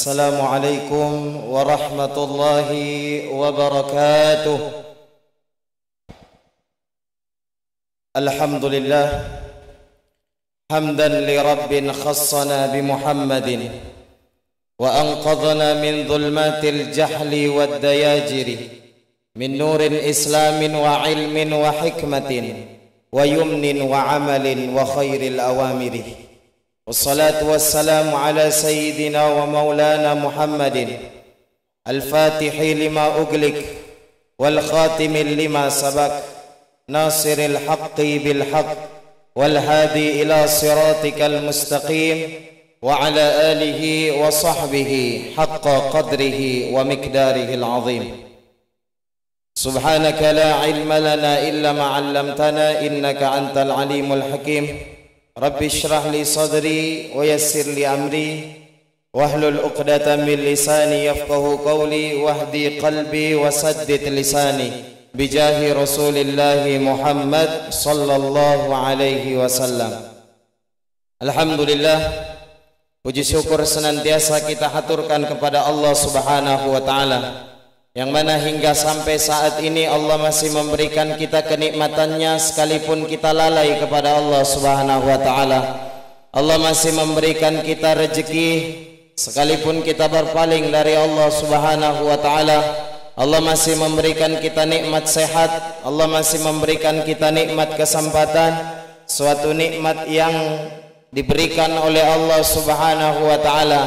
Assalamualaikum warahmatullahi wabarakatuh. Alhamdulillah hamdan li rabbin khassana bi Muhammadin wa anqadhana min dhulmatil jahli wad dayajiri min nurin islamin wa ilmin wa hikmatin wa yumnin wa amalin wa khairil awamiri. والصلاة والسلام على سيدنا ومولانا محمد الفاتح لما أغلق والخاتم لما سبق ناصر الحق بالحق والهادي إلى صراطك المستقيم وعلى آله وصحبه حق قدره ومقداره العظيم. سبحانك لا علم لنا إلا ما علمتنا إنك أنت العليم الحكيم. Rabbi syrah li sadri wa yassir li amri wahlul uqdatan min lisani yafqahu qawli wahdi qalbi wa saddid lisani bijahi Rasulillahi Muhammad sallallahu alaihi wasallam. Alhamdulillah, puji syukur senantiasa kita haturkan kepada Allah Subhanahu wa taala, yang mana hingga sampai saat ini Allah masih memberikan kita kenikmatannya sekalipun kita lalai kepada Allah Subhanahu wa taala. Allah masih memberikan kita rezeki sekalipun kita berpaling dari Allah Subhanahu wa taala. Allah masih memberikan kita nikmat sehat, Allah masih memberikan kita nikmat kesempatan, suatu nikmat yang diberikan oleh Allah Subhanahu wa taala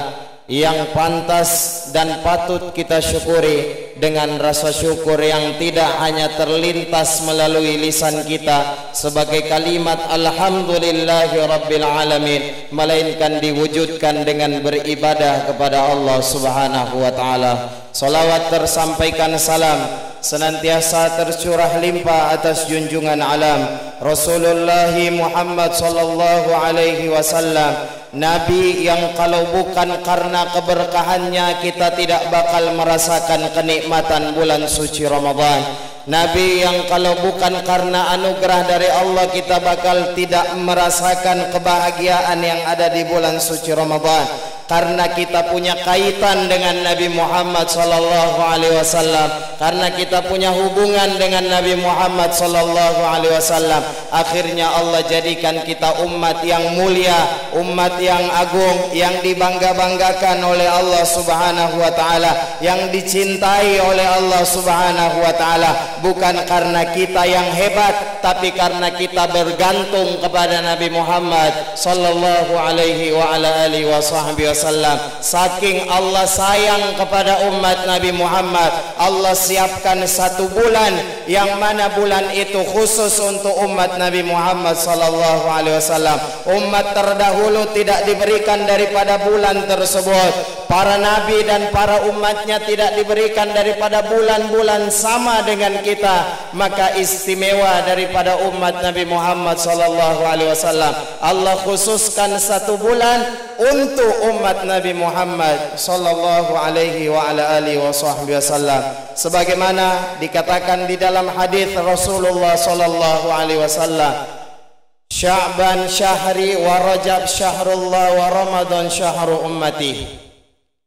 yang pantas dan patut kita syukuri dengan rasa syukur yang tidak hanya terlintas melalui lisan kita sebagai kalimat alhamdulillahi rabbil alamin, melainkan diwujudkan dengan beribadah kepada Allah Subhanahu wa taala. Salawat tersampaikan, salam senantiasa tercurah limpah atas junjungan alam Rasulullah Muhammad sallallahu alaihi wasallam, Nabi yang kalau bukan karena keberkahannya kita tidak bakal merasakan kenikmatan bulan suci Ramadan. Nabi yang kalau bukan karena anugerah dari Allah kita bakal tidak merasakan kebahagiaan yang ada di bulan suci Ramadan. Karena kita punya kaitan dengan Nabi Muhammad sallallahu alaihi wasallam, karena kita punya hubungan dengan Nabi Muhammad sallallahu alaihi wasallam, akhirnya Allah jadikan kita umat yang mulia, umat yang agung, yang dibangga-banggakan oleh Allah Subhanahu wa taala, yang dicintai oleh Allah Subhanahu wa taala, bukan karena kita yang hebat, tapi karena kita bergantung kepada Nabi Muhammad sallallahu alaihi wa ala alihi wasallam. Saking Allah sayang kepada umat Nabi Muhammad, Allah siapkan satu bulan yang mana bulan itu khusus untuk umat Nabi Muhammad sallallahu alaihi wasallam. Umat terdahulu tidak diberikan daripada bulan tersebut. Para nabi dan para umatnya tidak diberikan daripada bulan-bulan sama dengan kita. Maka istimewa daripada umat Nabi Muhammad sallallahu alaihi wasallam, Allah khususkan satu bulan untuk umat Nabi Muhammad sallallahu alaihi wa ala alihi wasallam, sebagaimana dikatakan di dalam hadis Rasulullah sallallahu alaihi wasallam, Sya'ban syahri wa Rajab syahrullah wa Ramadan syahru ummati.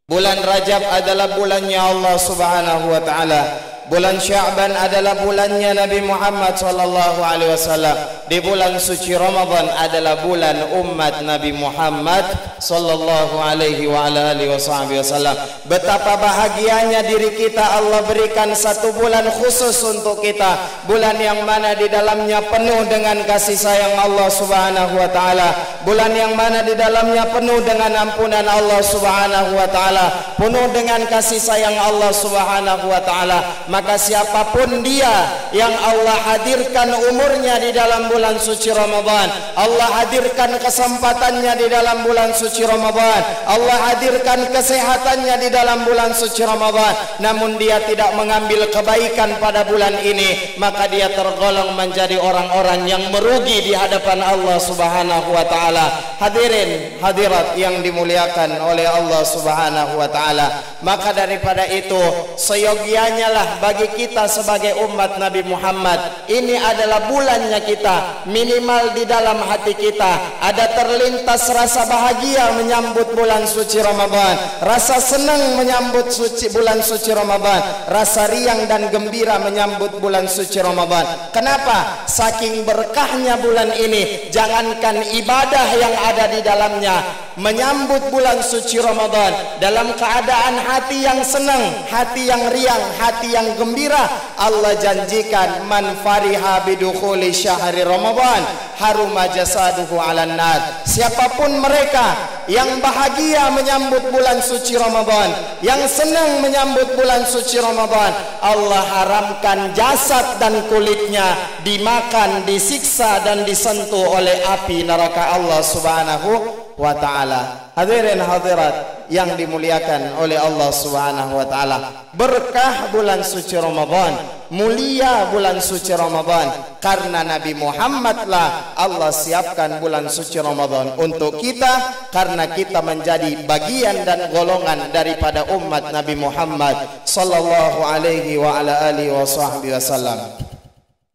Bulan Rajab adalah bulannya Allah Subhanahu wa taala. Bulan Sya'ban adalah bulannya Nabi Muhammad sallallahu alaihi wasallam. Di bulan suci Ramadan adalah bulan umat Nabi Muhammad sallallahu alaihi wa ala alihi wasallam. Betapa bahagianya diri kita Allah berikan satu bulan khusus untuk kita, bulan yang mana di dalamnya penuh dengan kasih sayang Allah Subhanahu wa taala, bulan yang mana di dalamnya penuh dengan ampunan Allah Subhanahu wa taala, penuh dengan kasih sayang Allah Subhanahu wa taala. Maka siapapun dia yang Allah hadirkan umurnya di dalam bulan suci Ramadan, Allah hadirkan kesempatannya di dalam bulan suci Ramadan, Allah hadirkan kesehatannya di dalam bulan suci Ramadan, namun dia tidak mengambil kebaikan pada bulan ini, maka dia tergolong menjadi orang-orang yang merugi di hadapan Allah Subhanahu wa taala. Hadirin hadirat yang dimuliakan oleh Allah Subhanahu wa taala, maka daripada itu seyogianya lah bagi kita sebagai umat Nabi Muhammad, ini adalah bulannya kita. Minimal di dalam hati kita ada terlintas rasa bahagia menyambut bulan suci Ramadan, rasa senang menyambut bulan suci Ramadan, rasa riang dan gembira menyambut bulan suci Ramadan. Kenapa? Saking berkahnya bulan ini, jangankan ibadah yang ada di dalamnya, menyambut bulan suci Ramadan dalam keadaan hati yang senang, hati yang riang, hati yang gembira, Allah janjikan man fariha bidukhuli syahri Ramadan haruma jasaduhu 'alan nar. Siapapun mereka yang bahagia menyambut bulan suci Ramadan, yang senang menyambut bulan suci Ramadan, Allah haramkan jasad dan kulitnya dimakan, disiksa dan disentuh oleh api neraka Allah Subhanahu wa ta'ala. Hadirin hadirat yang dimuliakan oleh Allah Subhanahu wa ta'ala, berkah bulan suci Ramadan, mulia bulan suci Ramadan, karena Nabi Muhammad lah Allah siapkan bulan suci Ramadan untuk kita, karena kita menjadi bagian dan golongan daripada umat Nabi Muhammad sallallahu alaihi wa ala alihi wa sahbihi wasallam.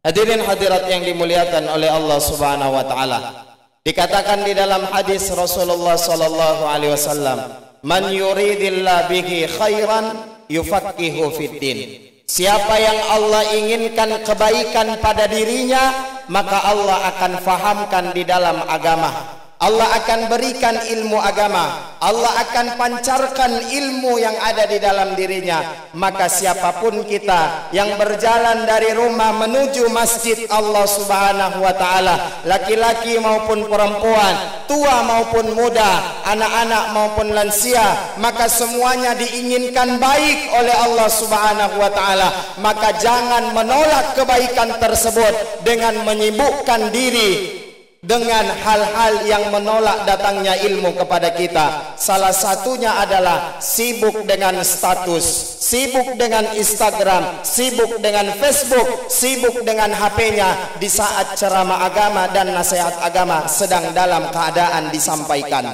Hadirin hadirat yang dimuliakan oleh Allah Subhanahu wa ta'ala, dikatakan di dalam hadis Rasulullah sallallahu alaihi wasallam, man yuridillah bihi khairan yufaqihu fiddin. Siapa yang Allah inginkan kebaikan pada dirinya, maka Allah akan fahamkan di dalam agama. Allah akan berikan ilmu agama, Allah akan pancarkan ilmu yang ada di dalam dirinya. Maka siapapun kita yang berjalan dari rumah menuju masjid Allah Subhanahu wa ta'ala, laki-laki maupun perempuan, tua maupun muda, anak-anak maupun lansia, maka semuanya diinginkan baik oleh Allah Subhanahu wa ta'ala. Maka jangan menolak kebaikan tersebut dengan menyibukkan diri dengan hal-hal yang menolak datangnya ilmu kepada kita. Salah satunya adalah sibuk dengan status, sibuk dengan Instagram, sibuk dengan Facebook, sibuk dengan HP-nya di saat ceramah agama dan nasihat agama sedang dalam keadaan disampaikan.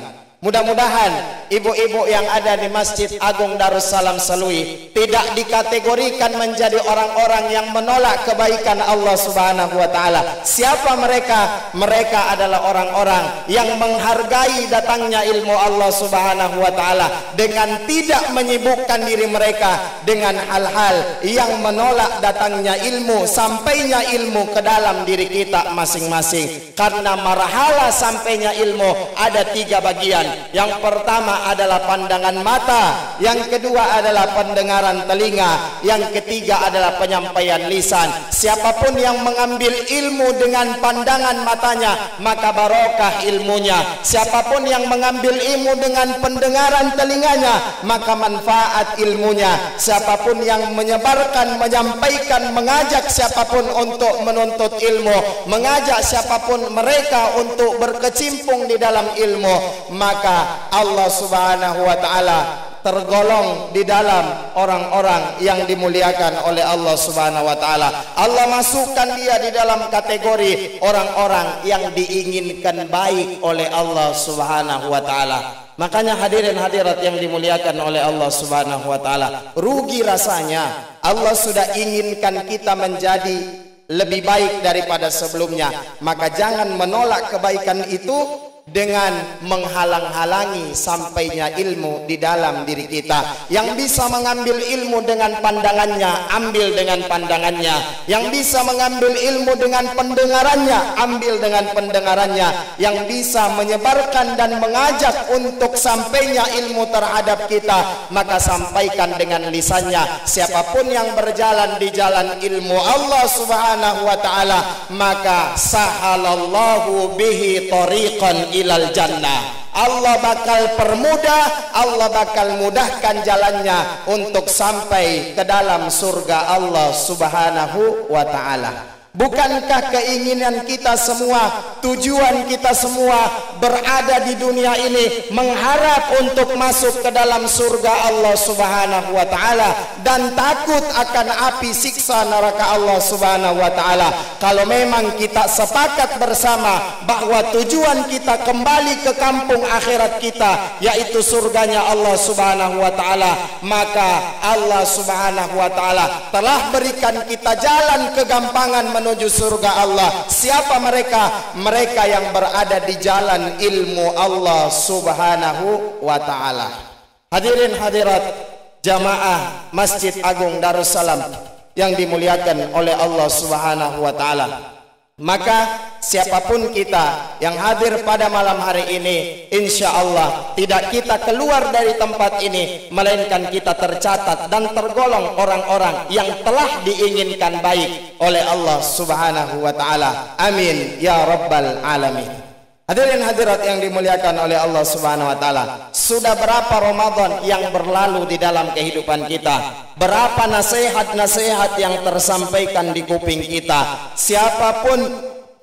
Mudah-mudahan ibu-ibu yang ada di Masjid Agung Darussalam Selui tidak dikategorikan menjadi orang-orang yang menolak kebaikan Allah Subhanahu wa ta'ala. Siapa mereka? Mereka adalah orang-orang yang menghargai datangnya ilmu Allah Subhanahu wa ta'ala dengan tidak menyibukkan diri mereka dengan hal-hal yang menolak datangnya ilmu, sampainya ilmu ke dalam diri kita masing-masing. Karena marhala sampainya ilmu ada 3 bagian. Yang pertama adalah pandangan mata, yang kedua adalah pendengaran telinga, yang ketiga adalah penyampaian lisan. Siapapun yang mengambil ilmu dengan pandangan matanya, maka barokah ilmunya. Siapapun yang mengambil ilmu dengan pendengaran telinganya, maka manfaat ilmunya. Siapapun yang menyebarkan, menyampaikan, mengajak siapapun untuk menuntut ilmu, mengajak siapapun mereka untuk berkecimpung di dalam ilmu, maka Allah Subhanahu wa ta'ala tergolong di dalam orang-orang yang dimuliakan oleh Allah Subhanahu wa ta'ala. Allah masukkan dia di dalam kategori orang-orang yang diinginkan baik oleh Allah Subhanahu wa ta'ala. Makanya hadirin hadirat yang dimuliakan oleh Allah Subhanahu wa ta'ala, rugi rasanya Allah sudah inginkan kita menjadi lebih baik daripada sebelumnya, maka jangan menolak kebaikan itu dengan menghalang-halangi sampainya ilmu di dalam diri kita. Yang bisa mengambil ilmu dengan pandangannya, ambil dengan pandangannya. Yang bisa mengambil ilmu dengan pendengarannya, ambil dengan pendengarannya. Yang bisa menyebarkan dan mengajak untuk sampainya ilmu terhadap kita, maka sampaikan dengan lisannya. Siapapun yang berjalan di jalan ilmu Allah Subhanahu wa ta'ala, maka sahalallahu bihi tariqan ilal jannah. Allah bakal permudah, Allah bakal mudahkan jalannya untuk sampai ke dalam surga Allah Subhanahu wa ta'ala. Bukankah keinginan kita semua, tujuan kita semua berada di dunia ini mengharap untuk masuk ke dalam surga Allah Subhanahu wa taala dan takut akan api siksa neraka Allah Subhanahu wa taala? Kalau memang kita sepakat bersama bahwa tujuan kita kembali ke kampung akhirat kita, yaitu surganya Allah Subhanahu wa taala, maka Allah Subhanahu wa taala telah berikan kita jalan kegampangan menuju surga Allah. Siapa mereka? Mereka yang berada di jalan ilmu Allah Subhanahu wa taala. Hadirin hadirat jamaah Masjid Agung Darussalam yang dimuliakan oleh Allah Subhanahu wa taala. Maka siapapun kita yang hadir pada malam hari ini, insya Allah tidak kita keluar dari tempat ini melainkan kita tercatat dan tergolong orang-orang yang telah diinginkan baik oleh Allah Subhanahu wa taala. Amin ya rabbal alamin. Hadirin hadirat yang dimuliakan oleh Allah Subhanahu wa taala, sudah berapa Ramadan yang berlalu di dalam kehidupan kita? Berapa nasihat-nasihat yang tersampaikan di kuping kita? Siapapun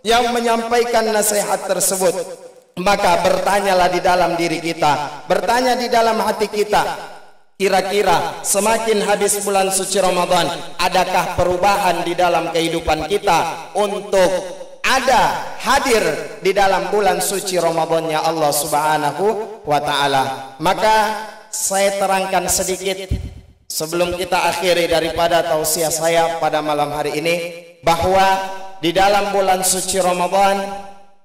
yang menyampaikan nasihat tersebut, maka bertanyalah di dalam diri kita, bertanya di dalam hati kita, kira-kira semakin habis bulan suci Ramadan, adakah perubahan di dalam kehidupan kita untuk ada hadir di dalam bulan suci Ramadannya Allah Subhanahu wa taala? Maka saya terangkan sedikit sebelum kita akhiri daripada tausiah saya pada malam hari ini, bahwa di dalam bulan suci Ramadan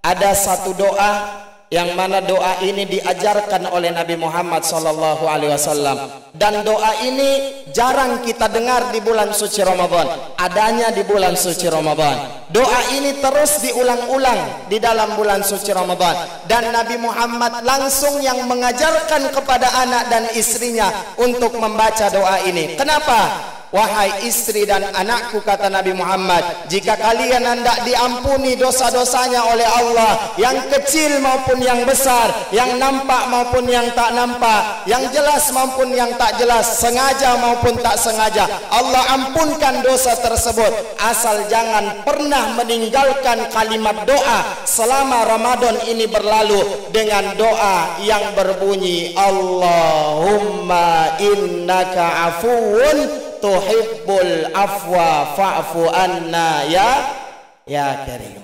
ada satu doa yang mana doa ini diajarkan oleh Nabi Muhammad SAW, dan doa ini jarang kita dengar di bulan suci Ramadan, adanya di bulan suci Ramadan. Doa ini terus diulang-ulang di dalam bulan suci Ramadan, dan Nabi Muhammad langsung yang mengajarkan kepada anak dan istrinya untuk membaca doa ini. Kenapa? Wahai istri dan anakku, kata Nabi Muhammad, jika kalian hendak diampuni dosa-dosanya oleh Allah, yang kecil maupun yang besar, yang nampak maupun yang tak nampak, yang jelas maupun yang tak jelas, sengaja maupun tak sengaja, Allah ampunkan dosa tersebut, asal jangan pernah meninggalkan kalimat doa selama Ramadan ini berlalu dengan doa yang berbunyi Allahumma innaka afuwun tuhibbul afwa fa'fu anna ya karim.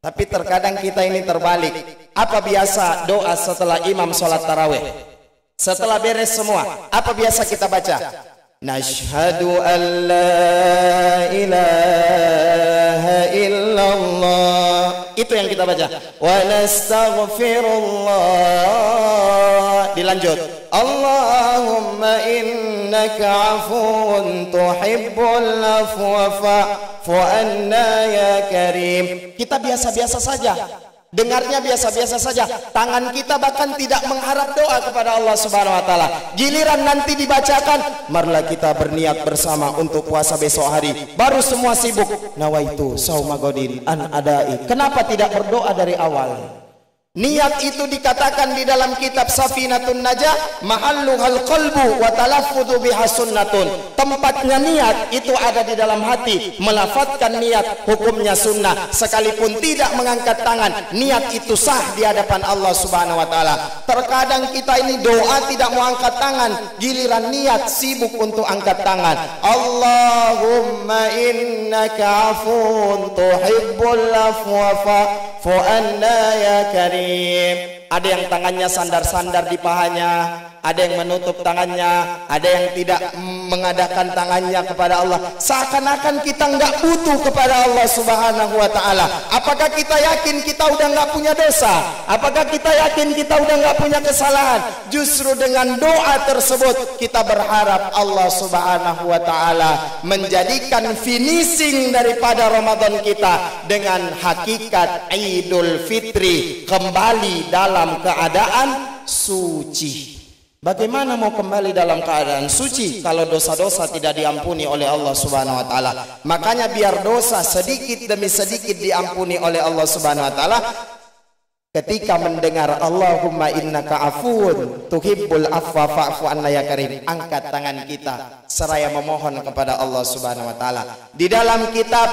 Tapi terkadang kita ini terbalik. Apa biasa doa setelah imam sholat tarawih? Setelah beres semua, apa biasa kita baca? Nashhadu an la ilaha illallah. Itu yang kita baca. Wa nastaghfirullah. Dilanjut. Allahumma innaka afuwun tuhibbul afwa fa'fu anna ya karim. Kita biasa-biasa saja, dengarnya biasa-biasa saja. Tangan kita bahkan tidak mengharap doa kepada Allah Subhanahu wa taala. Giliran nanti dibacakan, marilah kita berniat bersama untuk puasa besok hari. Baru semua sibuk. Nawaitu sauma godin an adai. Kenapa tidak berdoa dari awal? Niat itu dikatakan di dalam kitab Safinatun Najah, mahalluhal qalbu wa talaffudhu biha sunnatun. Tempatnya niat itu ada di dalam hati. Melafadzkan niat hukumnya sunnah. Sekalipun tidak mengangkat tangan, niat itu sah di hadapan Allah Subhanahu wa taala. Terkadang kita ini doa tidak mau angkat tangan, giliran niat sibuk untuk angkat tangan. Allahumma innaka afuwun tuhibbul afwa fa'fu anna ya karim. Ada yang tangannya sandar-sandar di pahanya, ada yang menutup tangannya, ada yang tidak mengadakan tangannya kepada Allah. Seakan-akan kita nggak butuh kepada Allah Subhanahu wa taala. Apakah kita yakin kita udah nggak punya dosa? Apakah kita yakin kita udah nggak punya kesalahan? Justru dengan doa tersebut kita berharap Allah Subhanahu wa taala menjadikan finishing daripada Ramadan kita dengan hakikat Idul Fitri, kembali dalam keadaan suci. Bagaimana mau kembali dalam keadaan suci kalau dosa-dosa tidak diampuni oleh Allah Subhanahu wa taala? Makanya biar dosa sedikit demi sedikit diampuni oleh Allah Subhanahu wa taala, ketika mendengar Allahumma innaka afuwun tuhibbul afwa fa'fu anna ya karim, angkat tangan kita seraya memohon kepada Allah Subhanahu wa taala. Di dalam kitab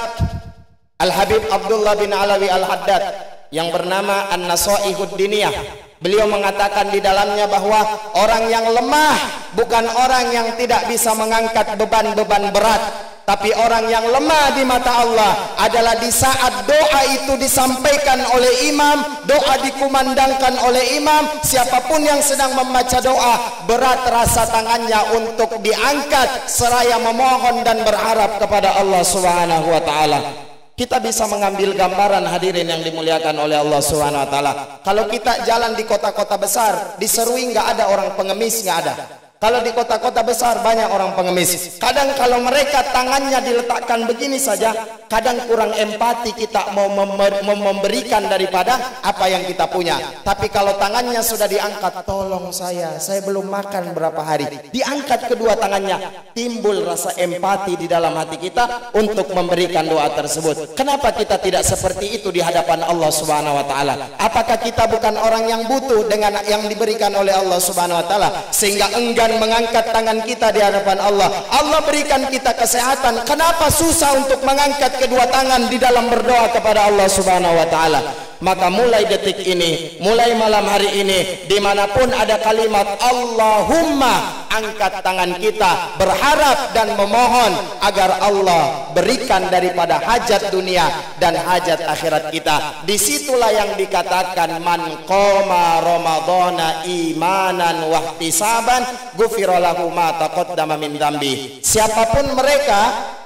Al-Habib Abdullah bin Alawi Al-Haddad yang bernama An-Nasaihud Diniyah. Beliau mengatakan di dalamnya bahwa orang yang lemah bukan orang yang tidak bisa mengangkat beban-beban berat, tapi orang yang lemah di mata Allah adalah di saat doa itu disampaikan oleh imam, doa dikumandangkan oleh imam, siapapun yang sedang membaca doa, berat rasa tangannya untuk diangkat seraya memohon dan berharap kepada Allah Subhanahu wa taala. Kita bisa mengambil gambaran, hadirin yang dimuliakan oleh Allah Subhanahu wa taala. Kalau kita jalan di kota-kota besar, diserui nggak ada orang pengemis, nggak ada. Kalau di kota-kota besar banyak orang pengemis. Kadang kalau mereka tangannya diletakkan begini saja, kadang kurang empati kita mau memberikan daripada apa yang kita punya. Tapi kalau tangannya sudah diangkat, tolong saya belum makan berapa hari, diangkat kedua tangannya, timbul rasa empati di dalam hati kita untuk memberikan doa tersebut. Kenapa kita tidak seperti itu di hadapan Allah Subhanahu wa taala? Apakah kita bukan orang yang butuh dengan yang diberikan oleh Allah Subhanahu wa taala sehingga enggan mengangkat tangan kita di hadapan Allah? Allah berikan kita kesehatan, kenapa susah untuk mengangkat kedua tangan di dalam berdoa kepada Allah Subhanahu wa taala? Maka mulai detik ini, mulai malam hari ini, dimanapun ada kalimat Allahumma, angkat tangan kita berharap dan memohon agar Allah berikan daripada hajat dunia dan hajat akhirat kita. Disitulah yang dikatakan man qoma ramadhana imanan wahtisaban ghufira lahu ma taqaddama min dzambi. Siapapun mereka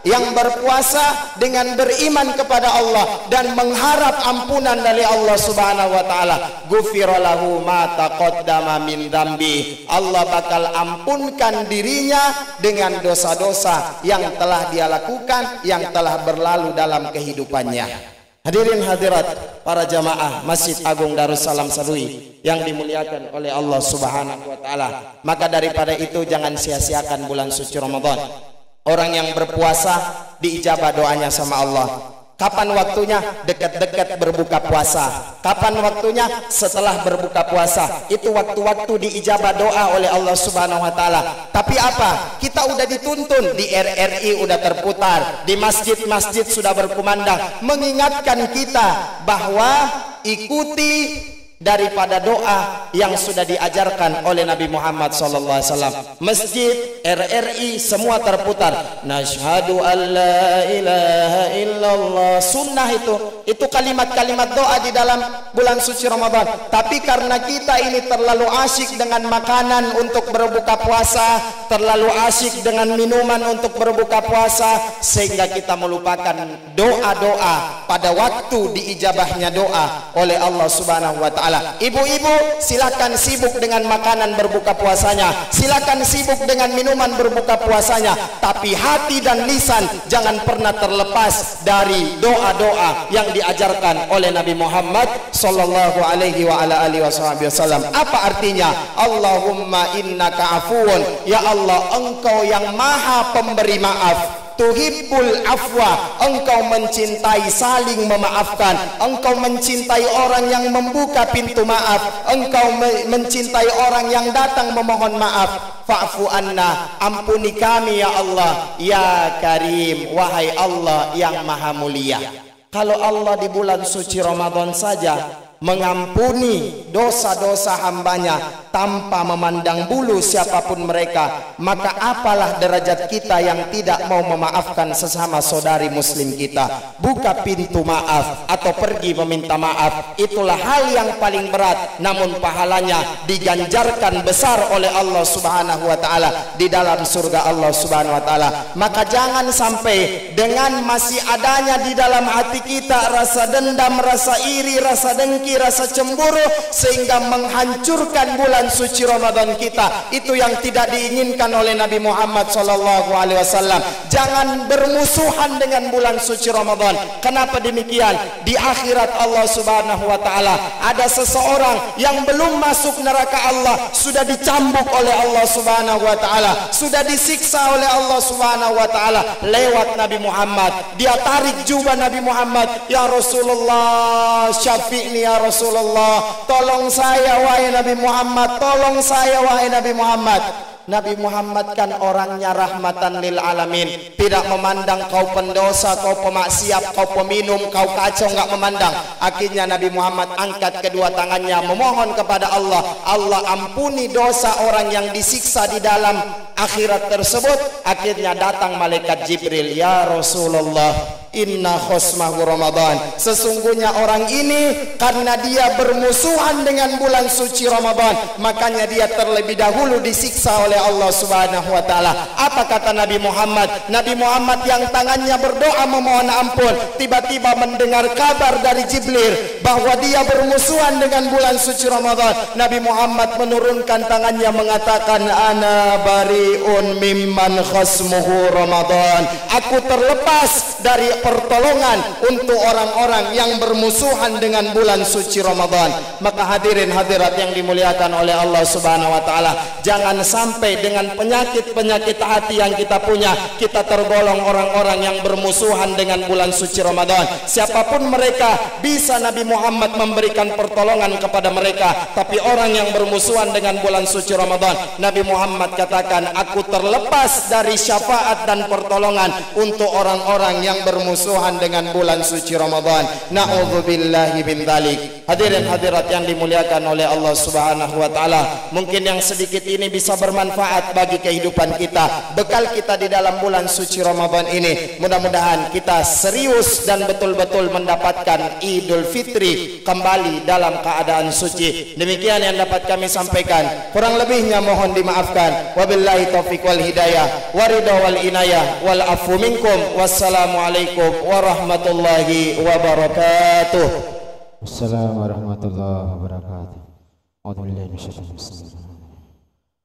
yang berpuasa dengan beriman kepada Allah dan mengharap ampunan dari Allah Subhanahu wa taala, ghufira lahu ma taqaddama min dzambi. Allah bakal ampunkan dirinya dengan dosa-dosa yang telah dia lakukan, yang telah berlalu dalam kehidupannya. Hadirin hadirat para jamaah Masjid Agung Darussalam Serui yang dimuliakan oleh Allah Subhanahu wa taala. Maka daripada itu jangan sia-siakan bulan suci Ramadan. Orang yang berpuasa diijabah doanya sama Allah. Kapan waktunya? Dekat-dekat berbuka puasa. Kapan waktunya? Setelah berbuka puasa. Itu waktu-waktu diijabah doa oleh Allah Subhanahu wa taala. Tapi apa? Kita udah dituntun, di RRI udah terputar, di masjid-masjid sudah berkumandang mengingatkan kita bahwa ikuti daripada doa yang sudah diajarkan oleh Nabi Muhammad SAW. Masjid, RRI semua terputar. Nashhadu an la ilaha illallah. Sunnah itu kalimat-kalimat doa di dalam bulan suci Ramadan. Tapi karena kita ini terlalu asyik dengan makanan untuk berbuka puasa, terlalu asyik dengan minuman untuk berbuka puasa, sehingga kita melupakan doa-doa pada waktu diijabahnya doa oleh Allah Subhanahu wa taala. Ibu-ibu silakan sibuk dengan makanan berbuka puasanya, silakan sibuk dengan minuman berbuka puasanya, tapi hati dan lisan jangan pernah terlepas dari doa-doa yang diajarkan oleh Nabi Muhammad sallallahu alaihi wa ala alihi wasallam. Apa artinya? Allahumma innaka afuwun, ya Allah engkau yang maha pemberi maaf. Tuhibbul afwa, engkau mencintai saling memaafkan, engkau mencintai orang yang membuka pintu maaf, engkau mencintai orang yang datang memohon maaf. Fa'fu anna, ampuni kami ya Allah, ya Karim, wahai Allah yang maha mulia. Kalau Allah di bulan suci Ramadan saja mengampuni dosa-dosa hambanya tanpa memandang bulu siapapun mereka, maka apalah derajat kita yang tidak mau memaafkan sesama saudari muslim kita. Buka pintu maaf atau pergi meminta maaf, itulah hal yang paling berat, namun pahalanya diganjarkan besar oleh Allah Subhanahu wa taala di dalam surga Allah Subhanahu wa taala. Maka jangan sampai dengan masih adanya di dalam hati kita rasa dendam, rasa iri, rasa dengki, rasa cemburu, sehingga menghancurkan bulan suci Ramadan kita. Itu yang tidak diinginkan oleh Nabi Muhammad SAW. Jangan bermusuhan dengan bulan suci Ramadan. Kenapa demikian? Di akhirat Allah Subhanahu wa taala ada seseorang yang belum masuk neraka Allah, sudah dicambuk oleh Allah Subhanahu wa taala, sudah disiksa oleh Allah Subhanahu wa taala lewat Nabi Muhammad. Dia tarik jubah Nabi Muhammad, ya Rasulullah, syafi'ni ya Rasulullah, tolong saya wahai Nabi Muhammad, tolong saya wahai Nabi Muhammad. Nabi Muhammad kan orangnya rahmatan lil alamin, tidak memandang kau pendosa, kau pemaksiat, kau peminum, kau kacau, enggak memandang. Akhirnya Nabi Muhammad angkat kedua tangannya memohon kepada Allah, Allah ampuni dosa orang yang disiksa di dalam akhirat tersebut. Akhirnya datang malaikat Jibril, ya Rasulullah, inna khosmahu Ramadan, sesungguhnya orang ini karena dia bermusuhan dengan bulan suci Ramadan, makanya dia terlebih dahulu disiksa oleh Allah Subhanahu wa taala. Apa kata Nabi Muhammad? Nabi Muhammad yang tangannya berdoa memohon ampun, tiba-tiba mendengar kabar dari Jibril bahwa dia bermusuhan dengan bulan suci Ramadan. Nabi Muhammad menurunkan tangannya mengatakan, ana bariun mimman khasmuhu Ramadan, aku terlepas dari pertolongan untuk orang-orang yang bermusuhan dengan bulan suci Ramadan. Maka hadirin hadirat yang dimuliakan oleh Allah Subhanahu wa taala, jangan sampai dengan penyakit-penyakit hati yang kita punya, kita tergolong orang-orang yang bermusuhan dengan bulan suci Ramadan. Siapapun mereka, bisa Nabi Muhammad memberikan pertolongan kepada mereka, tapi orang yang bermusuhan dengan bulan suci Ramadan, Nabi Muhammad katakan, aku terlepas dari syafaat dan pertolongan untuk orang-orang yang bermusuhan dengan bulan suci Ramadan. Na'udzubillahi min dzalik. Hadirin hadirat yang dimuliakan oleh Allah Subhanahu wa taala, mungkin yang sedikit ini bisa bermanfaat bagi kehidupan kita, bekal kita di dalam bulan suci Ramadan ini. Mudah-mudahan kita serius dan betul-betul mendapatkan Idul Fitri kembali dalam keadaan suci. Demikian yang dapat kami sampaikan, kurang lebihnya mohon dimaafkan. Wabillahi taufiq wal hidayah, waridha wal inayah, wal afu minkum. Wassalamualaikum warahmatullahi wabarakatuh. Assalamualaikum warahmatullahi wabarakatuh. A'udzu billahi minasyaitonir rajim.